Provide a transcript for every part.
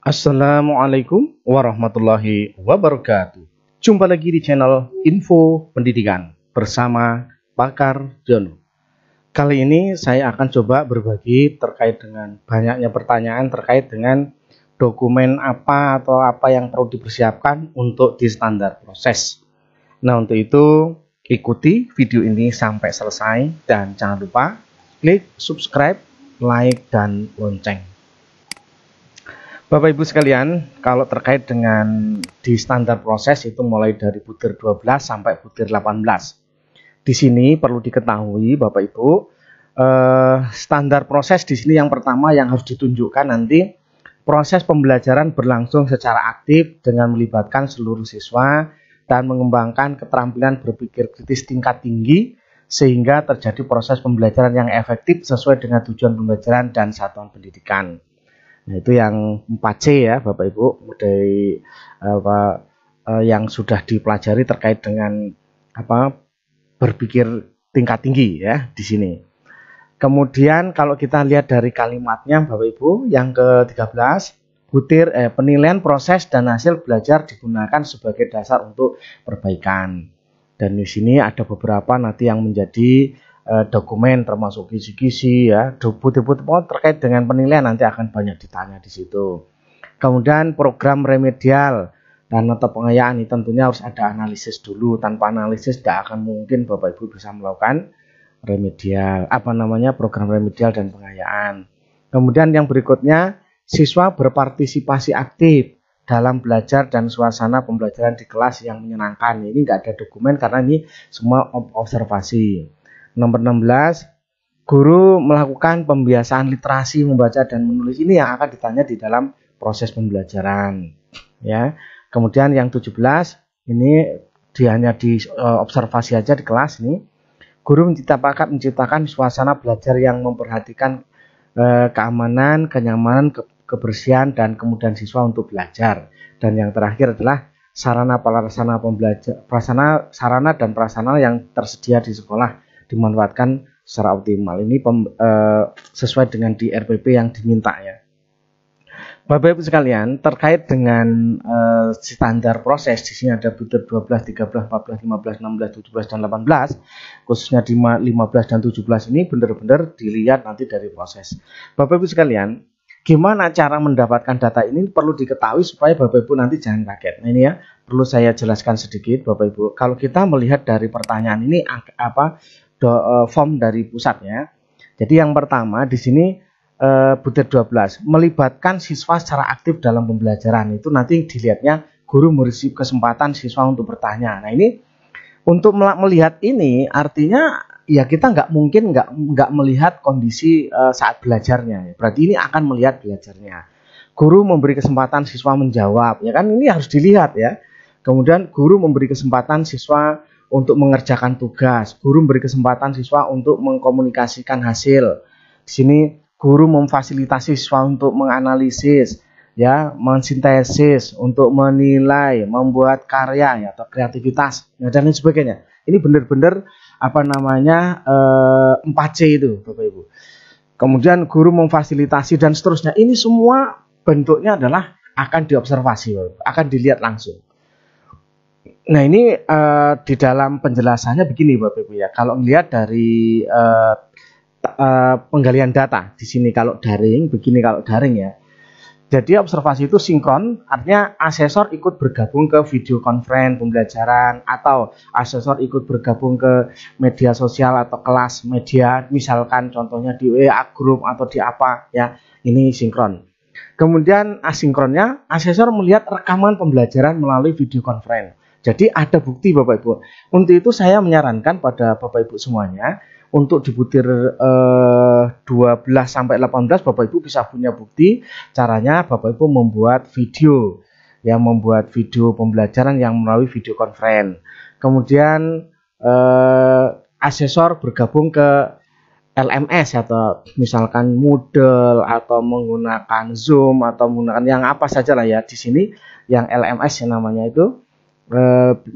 Assalamualaikum warahmatullahi wabarakatuh. Jumpa lagi di channel Info Pendidikan bersama Pakar Jono. Kali ini saya akan coba berbagi terkait dengan banyaknya pertanyaan terkait dengan dokumen apa atau apa yang perlu dipersiapkan untuk di standar proses. Nah, untuk itu ikuti video ini sampai selesai dan jangan lupa klik subscribe, like, dan lonceng. Bapak Ibu sekalian, kalau terkait dengan di standar proses itu mulai dari butir 12 sampai butir 18. Di sini perlu diketahui Bapak Ibu, standar proses di sini yang pertama yang harus ditunjukkan nanti proses pembelajaran berlangsung secara aktif dengan melibatkan seluruh siswa dan mengembangkan keterampilan berpikir kritis tingkat tinggi sehingga terjadi proses pembelajaran yang efektif sesuai dengan tujuan pembelajaran dan satuan pendidikan. Nah, itu yang 4C ya Bapak Ibu, dari yang sudah dipelajari terkait dengan berpikir tingkat tinggi ya di sini. Kemudian kalau kita lihat dari kalimatnya Bapak Ibu, yang ke-13 penilaian proses dan hasil belajar digunakan sebagai dasar untuk perbaikan. Dan di sini ada beberapa nanti yang menjadi dokumen termasuk kisi-kisi ya, butir-butir terkait dengan penilaian nanti akan banyak ditanya di situ. Kemudian program remedial dan atau pengayaan ini tentunya harus ada analisis dulu. Tanpa analisis tidak akan mungkin Bapak Ibu bisa melakukan remedial program remedial dan pengayaan. Kemudian yang berikutnya, siswa berpartisipasi aktif dalam belajar dan suasana pembelajaran di kelas yang menyenangkan. Ini enggak ada dokumen karena ini semua observasi. Nomor 16, guru melakukan pembiasaan literasi membaca dan menulis. Ini yang akan ditanya di dalam proses pembelajaran ya. Kemudian yang 17, ini hanya di observasi aja di kelas ini. Guru menciptakan suasana belajar yang memperhatikan keamanan, kenyamanan, kebersihan dan kemudahan siswa untuk belajar. Dan yang terakhir adalah sarana dan prasarana yang tersedia di sekolah dimanfaatkan secara optimal. Ini sesuai dengan di RPP yang diminta ya. Bapak Ibu sekalian, terkait dengan standar proses di sini ada butir 12, 13, 14, 15, 16, 17 dan 18. Khususnya di 15 dan 17 ini benar-benar dilihat nanti dari proses. Bapak Ibu sekalian, gimana cara mendapatkan data ini perlu diketahui supaya Bapak Ibu nanti jangan kaget. Nah, ini ya, perlu saya jelaskan sedikit Bapak Ibu. Kalau kita melihat dari pertanyaan ini form dari pusatnya. Jadi yang pertama di sini butir 12 melibatkan siswa secara aktif dalam pembelajaran. Itu nanti dilihatnya guru memberi kesempatan siswa untuk bertanya. Nah, ini untuk melihat ini artinya ya kita nggak mungkin nggak melihat kondisi saat belajarnya. Berarti ini akan melihat belajarnya. Guru memberi kesempatan siswa menjawab. Ya kan, ini harus dilihat ya. Kemudian guru memberi kesempatan siswa untuk mengerjakan tugas. Guru memberi kesempatan siswa untuk mengkomunikasikan hasil. Di sini guru memfasilitasi siswa untuk menganalisis, ya, mensintesis, untuk menilai, membuat karya, ya, atau kreativitas, ya, dan lain sebagainya. Ini benar-benar 4C itu, Bapak Ibu. Kemudian guru memfasilitasi dan seterusnya. Ini semua bentuknya adalah akan diobservasi, akan dilihat langsung. Nah, ini di dalam penjelasannya begini Bapak Ibu ya. Kalau melihat dari penggalian data di sini kalau daring, begini kalau daring ya. Jadi observasi itu sinkron, artinya asesor ikut bergabung ke video conference pembelajaran atau asesor ikut bergabung ke media sosial atau kelas media, misalkan contohnya di WA group atau di apa ya. Ini sinkron. Kemudian asinkronnya, asesor melihat rekaman pembelajaran melalui video conference. Jadi ada bukti Bapak Ibu. Untuk itu saya menyarankan pada Bapak Ibu semuanya untuk di butir 12 sampai 18 Bapak Ibu bisa punya bukti. Caranya Bapak Ibu membuat video, ya, membuat video pembelajaran yang melalui video conference. Kemudian asesor bergabung ke LMS atau misalkan Moodle atau menggunakan Zoom atau menggunakan yang apa saja lah ya. Di sini yang LMS yang namanya itu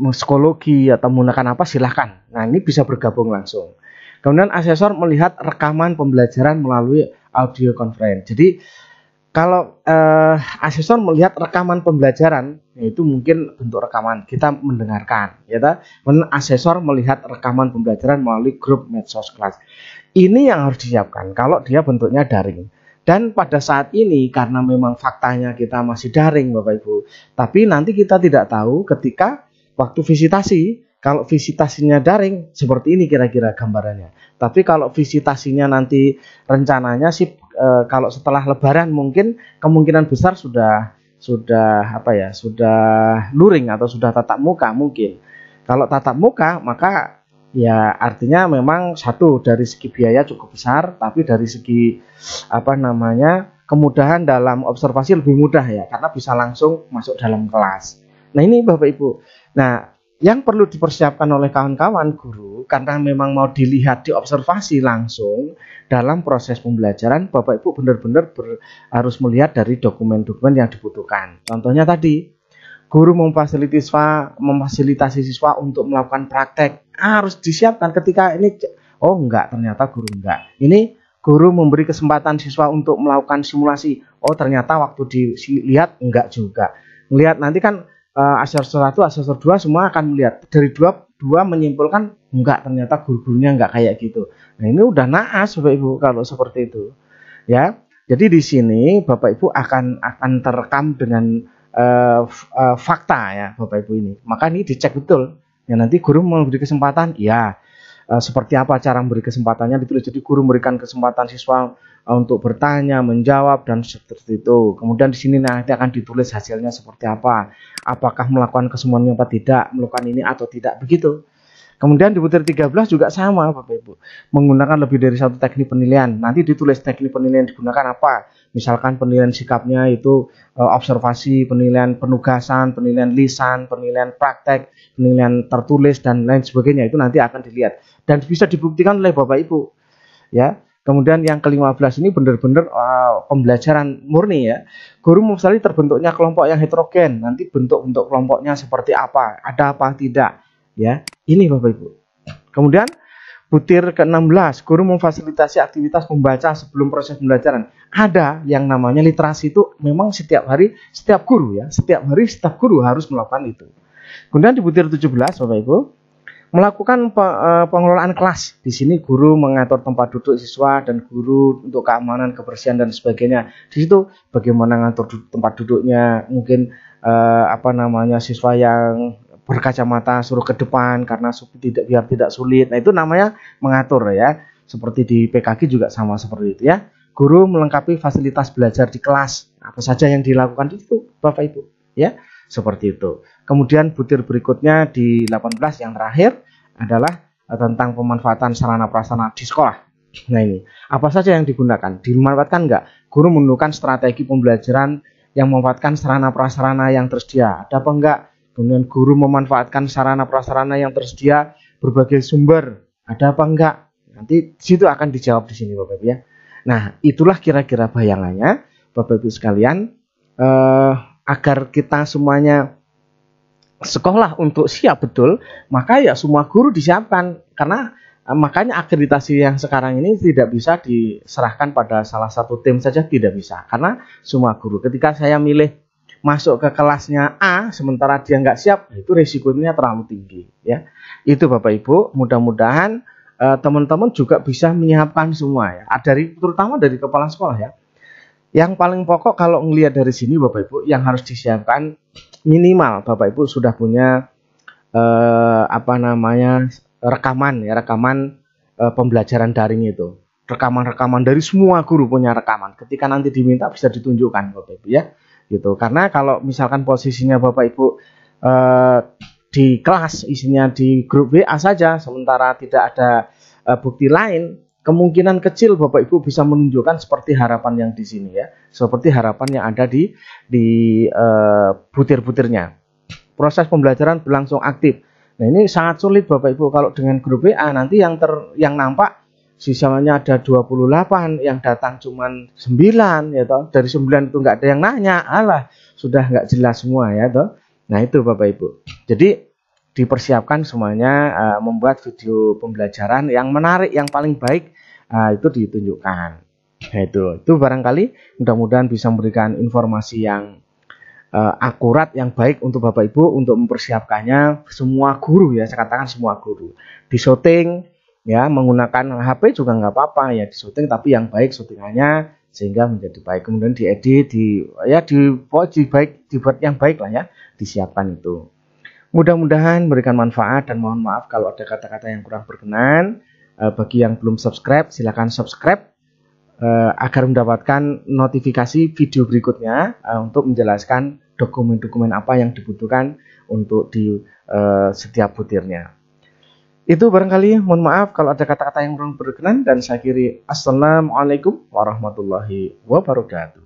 psikologi atau menggunakan apa silahkan. Nah, ini bisa bergabung langsung. Kemudian asesor melihat rekaman pembelajaran melalui audio conference. Jadi Kalau asesor melihat rekaman pembelajaran, yaitu mungkin bentuk rekaman kita mendengarkan, ya ta? Asesor melihat rekaman pembelajaran melalui grup medsos kelas. Ini yang harus disiapkan kalau dia bentuknya daring. Dan pada saat ini karena memang faktanya kita masih daring Bapak Ibu, tapi nanti kita tidak tahu ketika waktu visitasi. Kalau visitasinya daring seperti ini kira-kira gambarannya. Tapi kalau visitasinya nanti rencananya sih kalau setelah Lebaran mungkin kemungkinan besar sudah luring atau sudah tatap muka mungkin. Kalau tatap muka maka ya artinya memang satu dari segi biaya cukup besar, tapi dari segi kemudahan dalam observasi lebih mudah ya karena bisa langsung masuk dalam kelas. Nah ini Bapak Ibu. Nah yang perlu dipersiapkan oleh kawan-kawan guru karena memang mau dilihat diobservasi langsung dalam proses pembelajaran, Bapak Ibu benar-benar harus melihat dari dokumen-dokumen yang dibutuhkan. Contohnya tadi, guru memfasilitasi siswa untuk melakukan praktek. Harus disiapkan ketika ini, oh enggak, ternyata guru enggak. Ini guru memberi kesempatan siswa untuk melakukan simulasi. Oh ternyata waktu dilihat enggak juga. Melihat nanti kan asesor 1, asesor 2 semua akan melihat dari dua menyimpulkan enggak, ternyata guru-gurunya enggak kayak gitu. Nah, ini udah naas Bapak Ibu kalau seperti itu. Ya. Jadi di sini Bapak Ibu akan terekam dengan fakta ya Bapak Ibu ini. Maka ini dicek betul. Ya nanti guru memberi kesempatan, ya seperti apa cara memberi kesempatannya ditulis. Jadi guru memberikan kesempatan siswa untuk bertanya, menjawab dan seperti itu. Kemudian di sini nanti akan ditulis hasilnya seperti apa. Apakah melakukan kesemuanya apa tidak, melakukan ini atau tidak, begitu. Kemudian di butir 13 juga sama Bapak Ibu. Menggunakan lebih dari satu teknik penilaian. Nanti ditulis teknik penilaian digunakan apa. Misalkan penilaian sikapnya itu observasi, penilaian penugasan, penilaian lisan, penilaian praktek, penilaian tertulis dan lain sebagainya. Itu nanti akan dilihat dan bisa dibuktikan oleh Bapak Ibu. Ya. Kemudian yang ke-15 ini benar-benar pembelajaran murni ya. Guru misalnya terbentuknya kelompok yang heterogen, nanti bentuk-bentuk kelompoknya seperti apa, ada apa tidak ya. Ini Bapak Ibu. Kemudian butir ke-16, guru memfasilitasi aktivitas membaca sebelum proses pembelajaran. Ada yang namanya literasi itu memang setiap hari setiap guru ya, setiap hari setiap guru harus melakukan itu. Kemudian di butir 17 Bapak Ibu, melakukan pengelolaan kelas. Di sini guru mengatur tempat duduk siswa dan guru untuk keamanan, kebersihan dan sebagainya. Di situ bagaimana ngatur tempat duduknya, mungkin siswa yang berkacamata suruh ke depan karena biar tidak sulit. Nah, itu namanya mengatur ya. Seperti di PKG juga sama seperti itu ya. Guru melengkapi fasilitas belajar di kelas. Apa saja yang dilakukan itu Bapak Ibu ya. Seperti itu. Kemudian butir berikutnya di 18 yang terakhir adalah tentang pemanfaatan sarana prasarana di sekolah. Nah ini, apa saja yang digunakan? Dimanfaatkan enggak? Guru menentukan strategi pembelajaran yang memanfaatkan sarana prasarana yang tersedia. Ada apa enggak? Kemudian guru memanfaatkan sarana prasarana yang tersedia berbagai sumber. Ada apa enggak? Nanti situ akan dijawab di sini Bapak Ibu ya. Nah, itulah kira-kira bayangannya Bapak Ibu sekalian. Agar kita semuanya sekolah untuk siap betul, maka ya semua guru disiapkan. Karena makanya akreditasi yang sekarang ini tidak bisa diserahkan pada salah satu tim saja, tidak bisa. Karena semua guru, ketika saya milih masuk ke kelasnya A, sementara dia nggak siap, itu risikonya terlalu tinggi. Ya, itu Bapak Ibu, mudah-mudahan teman-teman juga bisa menyiapkan semua ya. Terutama dari kepala sekolah ya. Yang paling pokok kalau ngelihat dari sini Bapak Ibu yang harus disiapkan minimal Bapak Ibu sudah punya rekaman pembelajaran daring itu. Rekaman dari semua guru punya rekaman. Ketika nanti diminta bisa ditunjukkan Bapak Ibu ya. Gitu. Karena kalau misalkan posisinya Bapak Ibu di kelas isinya di grup WA saja sementara tidak ada bukti lain, kemungkinan kecil Bapak Ibu bisa menunjukkan seperti harapan yang di sini ya, seperti harapan yang ada di butir-butirnya. Proses pembelajaran berlangsung aktif. Nah ini sangat sulit Bapak Ibu kalau dengan grup WA nanti yang nampak sisanya ada 28, yang datang cuma 9 ya toh. Dari 9 itu nggak ada yang nanya, alah sudah nggak jelas semua ya toh. Nah itu Bapak Ibu. Jadi dipersiapkan semuanya membuat video pembelajaran yang menarik, yang paling baik itu ditunjukkan. Nah, itu barangkali mudah-mudahan bisa memberikan informasi yang akurat, yang baik untuk Bapak Ibu untuk mempersiapkannya. Semua guru ya, saya katakan semua guru di syuting ya, menggunakan HP juga nggak apa-apa ya, di syuting tapi yang baik syutingannya sehingga menjadi baik, kemudian diedit, dibuat yang baik lah ya, disiapkan itu. Mudah-mudahan memberikan manfaat, dan mohon maaf kalau ada kata-kata yang kurang berkenan. Bagi yang belum subscribe, silakan subscribe agar mendapatkan notifikasi video berikutnya untuk menjelaskan dokumen-dokumen apa yang dibutuhkan untuk di setiap butirnya. Itu barangkali, mohon maaf kalau ada kata-kata yang kurang berkenan, dan saya akhiri. Assalamualaikum warahmatullahi wabarakatuh.